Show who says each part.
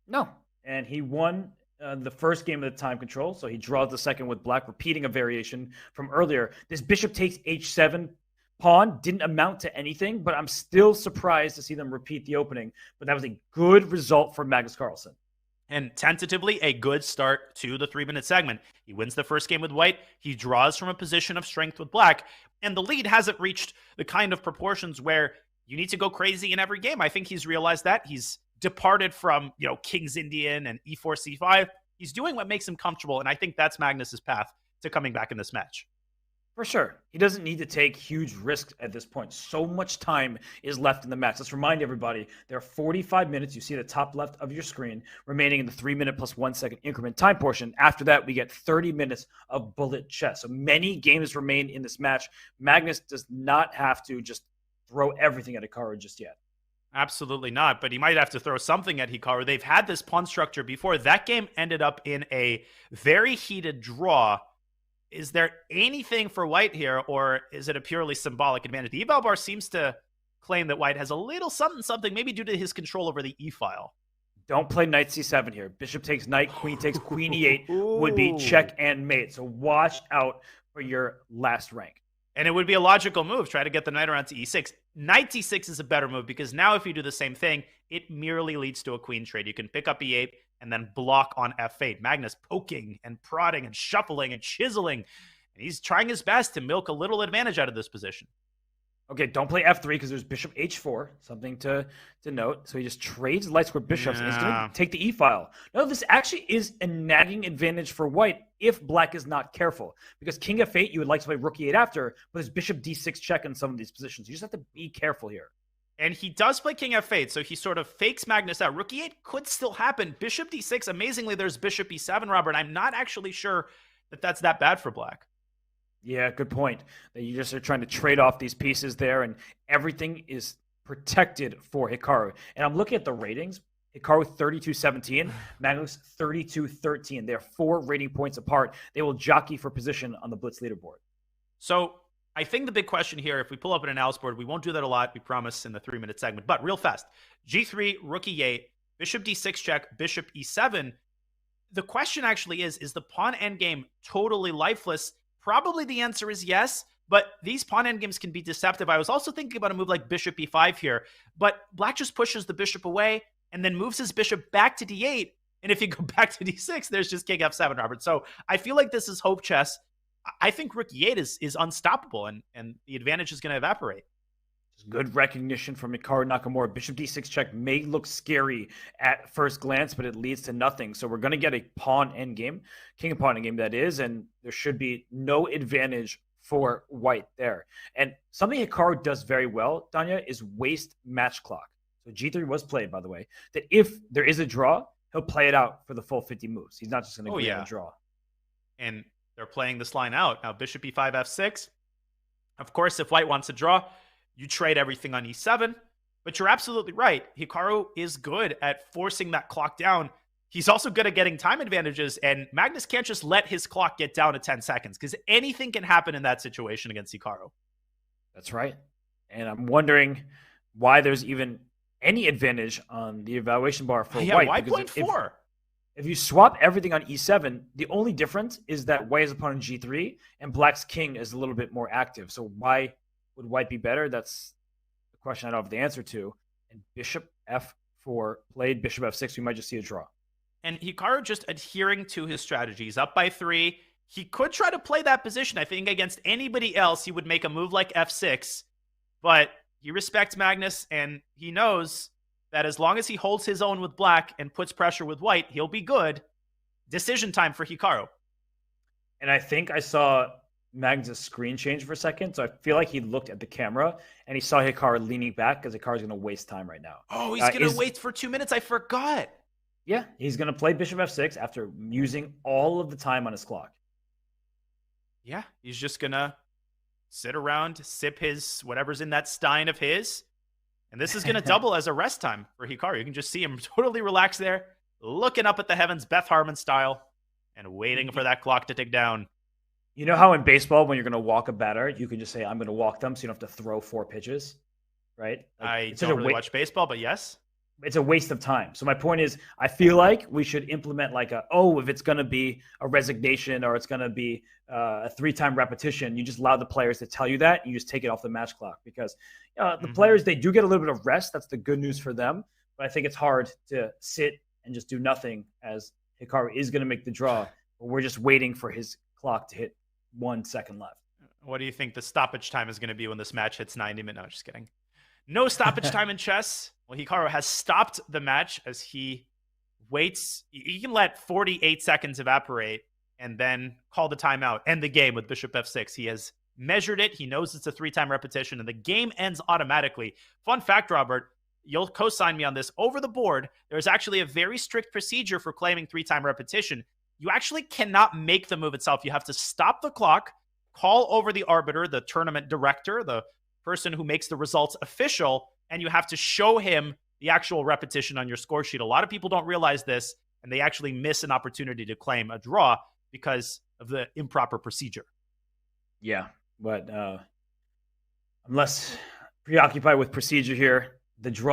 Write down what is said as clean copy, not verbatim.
Speaker 1: No. And he won the first game of the time control, so he draws the second with black, repeating a variation from earlier. This bishop takes h7 pawn didn't amount to anything, but I'm still surprised to see them repeat the opening. But that was a good result for Magnus Carlsen.
Speaker 2: And tentatively, a good start to the 3-minute segment. He wins the first game with white. He draws from a position of strength with black. And the lead hasn't reached the kind of proportions where you need to go crazy in every game. I think he's realized that. He's departed from, King's Indian and e4, c5. He's doing what makes him comfortable. And I think that's Magnus's path to coming back in this match.
Speaker 1: For sure. He doesn't need to take huge risks at this point. So much time is left in the match. Let's remind everybody, there are 45 minutes. You see the top left of your screen remaining in the 3-minute plus 1 second increment time portion. After that, we get 30 minutes of bullet chess. So many games remain in this match. Magnus does not have to just throw everything at Hikaru just yet.
Speaker 2: Absolutely not, but he might have to throw something at Hikaru. They've had this pawn structure before. That game ended up in a very heated draw. Is there anything for white here, or is it a purely symbolic advantage? The eval bar seems to claim that white has a little something, maybe due to his control over the e-file.
Speaker 1: Don't play knight c7 here. Bishop takes knight, queen takes queen e8 would be check and mate. So watch out for your last rank.
Speaker 2: And it would be a logical move. Try to get the knight around to e6. Knight d6 is a better move because now if you do the same thing, it merely leads to a queen trade. You can pick up e8 and then block on f8. Magnus poking and prodding and shuffling and chiseling. And he's trying his best to milk a little advantage out of this position.
Speaker 1: Okay, don't play f3 because there's bishop h4, something to note. So he just trades light square bishops and he's going to take the e-file. No, this actually is a nagging advantage for white if black is not careful. Because king f8, you would like to play rook e8 after, but there's bishop d6 check in some of these positions. You just have to be careful here.
Speaker 2: And he does play king f8, so he sort of fakes Magnus out. Rook e8 could still happen. Bishop d6, amazingly, there's bishop e7, Robert. I'm not actually sure that that's that bad for black.
Speaker 1: Yeah, good point. That you just are trying to trade off these pieces there, and everything is protected for Hikaru. And I'm looking at the ratings. Hikaru 32-17, Magnus 32-13. They're 4 rating points apart. They will jockey for position on the Blitz leaderboard.
Speaker 2: So I think the big question here, if we pull up an analysis board, we won't do that a lot, we promise, in the 3-minute segment. But real fast, g3, rook e8, bishop d6 check, bishop e7. The question actually is the pawn endgame totally lifeless? Probably the answer is yes, but these pawn endgames can be deceptive. I was also thinking about a move like bishop e5 here, but black just pushes the bishop away and then moves his bishop back to d8. And if you go back to d6, there's just king f7, Robert. So I feel like this is hope chess. I think rook e8 is unstoppable, and the advantage is going to evaporate.
Speaker 1: Good recognition from Hikaru Nakamura. Bishop d6 check may look scary at first glance, but it leads to nothing. So we're going to get a pawn endgame, king and pawn endgame that is, and there should be no advantage for white there. And something Hikaru does very well, Danya, is waste match clock. So g3 was played, by the way, that if there is a draw, he'll play it out for the full 50 moves. He's not just going to go and draw.
Speaker 2: And they're playing this line out. Now, bishop e5, f6. Of course, if white wants to draw, you trade everything on e7, but you're absolutely right. Hikaru is good at forcing that clock down. He's also good at getting time advantages, and Magnus can't just let his clock get down to 10 seconds because anything can happen in that situation against Hikaru.
Speaker 1: That's right. And I'm wondering why there's even any advantage on the evaluation bar for white.
Speaker 2: Why 0.4?
Speaker 1: If you swap everything on e7, the only difference is that white is upon g3 and black's king is a little bit more active. So why would white be better? That's the question I don't have the answer to. And bishop f4 played, bishop f6, we might just see a draw.
Speaker 2: And Hikaru just adhering to his strategy. He's up by 3. He could try to play that position. I think against anybody else, he would make a move like f6. But he respects Magnus, and he knows that as long as he holds his own with black and puts pressure with white, he'll be good. Decision time for Hikaru.
Speaker 1: And I think I saw Magnus' screen change for a second, so I feel like he looked at the camera and he saw Hikaru leaning back because Hikaru's going to waste time right now.
Speaker 2: Oh, he's going to wait for 2 minutes? I forgot.
Speaker 1: Yeah, he's going to play bishop f6 after using all of the time on his clock.
Speaker 2: Yeah, he's just going to sit around, sip his whatever's in that stein of his, and this is going to double as a rest time for Hikaru. You can just see him totally relaxed there, looking up at the heavens, Beth Harmon style, and waiting for that clock to tick down.
Speaker 1: You know how in baseball, when you're going to walk a batter, you can just say, I'm going to walk them, so you don't have to throw 4 pitches, right?
Speaker 2: I don't really watch baseball, but yes.
Speaker 1: it's a waste of time. So my point is, I feel like we should implement like if it's going to be a resignation or it's going to be a 3-time repetition, you just allow the players to tell you that. And you just take it off the match clock because the players, they do get a little bit of rest. That's the good news for them. But I think it's hard to sit and just do nothing as Hikaru is going to make the draw. But we're just waiting for his clock to hit 1 second left.
Speaker 2: What do you think the stoppage time is going to be when this match hits 90 minutes? No, just kidding. No stoppage time in chess. Well, Hikaru has stopped the match as he waits. You can let 48 seconds evaporate and then call the timeout, end the game with bishop f6. He has measured it. He knows it's a 3-time repetition, and the game ends automatically. Fun fact, Robert, you'll co-sign me on this. Over the board, there's actually a very strict procedure for claiming 3-time repetition. You actually cannot make the move itself. You have to stop the clock, call over the arbiter, the tournament director, the person who makes the results official, and you have to show him the actual repetition on your score sheet. A lot of people don't realize this, and they actually miss an opportunity to claim a draw because of the improper procedure.
Speaker 1: Yeah, but I'm less preoccupied with procedure here. The draw